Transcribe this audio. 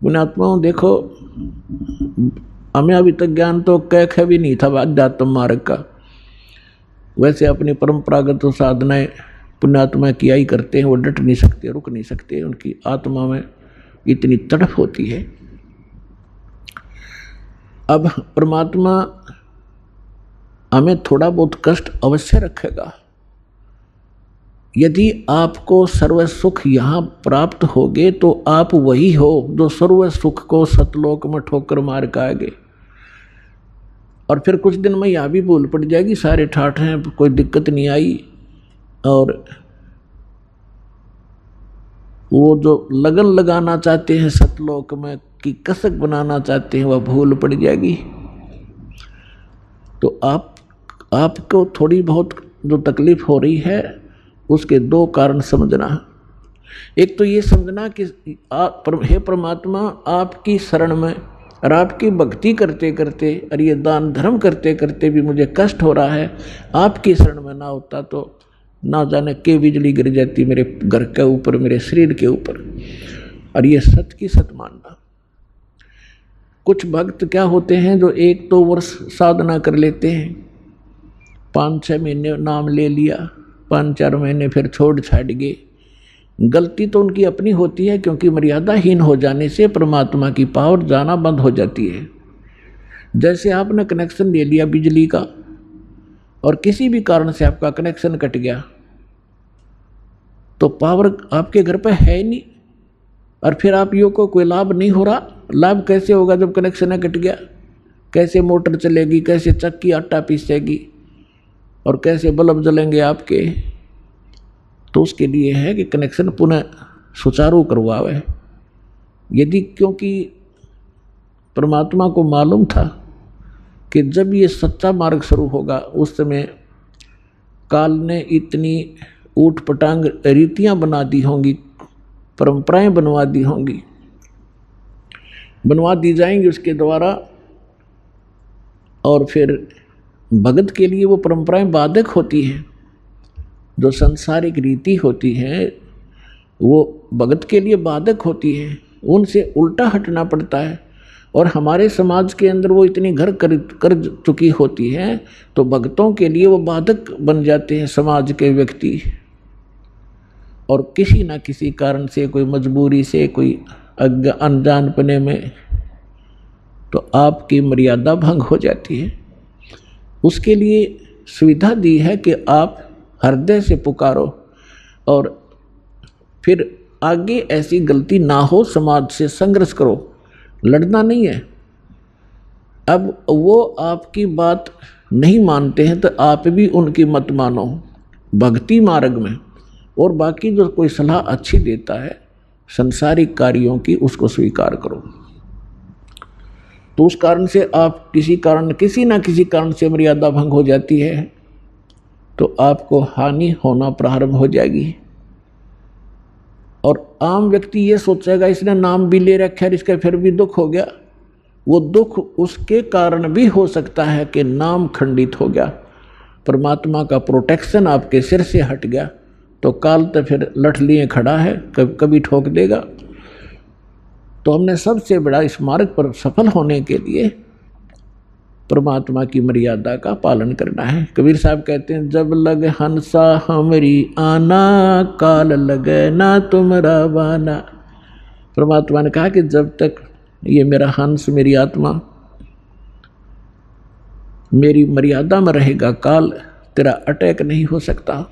पुण्यात्माओं देखो, हमें अभी तक ज्ञान तो कैख भी नहीं था अध्यात्म मार्ग का। वैसे अपनी परंपरागत साधनाएं पुण्यात्मा किया ही करते हैं, वो डट नहीं सकते, रुक नहीं सकते, उनकी आत्मा में इतनी तड़प होती है। अब परमात्मा हमें थोड़ा बहुत कष्ट अवश्य रखेगा। यदि आपको सर्व सुख यहाँ प्राप्त होगे तो आप वही हो जो सर्व सुख को सतलोक में ठोकर मार खाएंगे। और फिर कुछ दिन में यहाँ भी भूल पड़ जाएगी, सारे ठाठ हैं, कोई दिक्कत नहीं आई, और वो जो लगन लगाना चाहते हैं सतलोक में की कसक बनाना चाहते हैं, वह भूल पड़ जाएगी। तो आपको थोड़ी बहुत जो तकलीफ हो रही है उसके दो कारण समझना। एक तो ये समझना कि हे परमात्मा, आपकी शरण में और आपकी भक्ति करते करते और ये दान धर्म करते करते भी मुझे कष्ट हो रहा है। आपकी शरण में ना होता तो ना जाने के बिजली गिर जाती मेरे घर के ऊपर, मेरे शरीर के ऊपर। और ये सत की सत मानना। कुछ भक्त क्या होते हैं जो 1-2 वर्ष साधना कर लेते हैं, 5-6 महीने नाम ले लिया, 5-4 महीने फिर छोड़ छाड़ गए। गलती तो उनकी अपनी होती है, क्योंकि मर्यादाहीन हो जाने से परमात्मा की पावर जाना बंद हो जाती है। जैसे आपने कनेक्शन ले लिया बिजली का और किसी भी कारण से आपका कनेक्शन कट गया तो पावर आपके घर पर है नहीं, और फिर आप यो को कोई लाभ नहीं हो रहा। लाभ कैसे होगा जब कनेक्शन कट गया? कैसे मोटर चलेगी, कैसे चक्की आटा पीसेगी, और कैसे बल्ब जलेंगे आपके? तो उसके लिए है कि कनेक्शन पुनः सुचारू करवावे। यदि क्योंकि परमात्मा को मालूम था कि जब ये सच्चा मार्ग शुरू होगा उस समय काल ने इतनी ऊट पटांग रीतियां बना दी होंगी, परंपराएं बनवा दी होंगी, बनवा दी जाएंगी उसके द्वारा, और फिर भगत के लिए वो परंपराएं बाधक होती हैं। जो सांसारिक रीति होती है वो भगत के लिए बाधक होती है, उनसे उल्टा हटना पड़ता है। और हमारे समाज के अंदर वो इतनी घर कर चुकी होती है तो भक्तों के लिए वो बाधक बन जाते हैं समाज के व्यक्ति। और किसी ना किसी कारण से, कोई मजबूरी से, कोई अनजानपने में, तो आपकी मर्यादा भंग हो जाती है। उसके लिए सुविधा दी है कि आप हृदय से पुकारो और फिर आगे ऐसी गलती ना हो, समाज से संघर्ष करो, लड़ना नहीं है। अब वो आपकी बात नहीं मानते हैं तो आप भी उनकी मत मानो भक्ति मार्ग में, और बाकी जो कोई सलाह अच्छी देता है संसारिक कार्यों की, उसको स्वीकार करो। तो उस कारण से आप किसी ना किसी कारण से मर्यादा भंग हो जाती है तो आपको हानि होना प्रारंभ हो जाएगी। और आम व्यक्ति ये सोचेगा इसने नाम भी ले रखा है, इसका फिर भी दुख हो गया। वो दुख उसके कारण भी हो सकता है कि नाम खंडित हो गया, परमात्मा का प्रोटेक्शन आपके सिर से हट गया, तो काल तो फिर लठ लिए खड़ा है, कभी ठोक देगा। तो हमने सबसे बड़ा इस मार्ग पर सफल होने के लिए परमात्मा की मर्यादा का पालन करना है। कबीर साहब कहते हैं, जब लग हंसा हमरी आना, काल लगे ना तुमरा बाना। परमात्मा ने कहा कि जब तक ये मेरा हंस, मेरी आत्मा मेरी मर्यादा में रहेगा, काल तेरा अटैक नहीं हो सकता।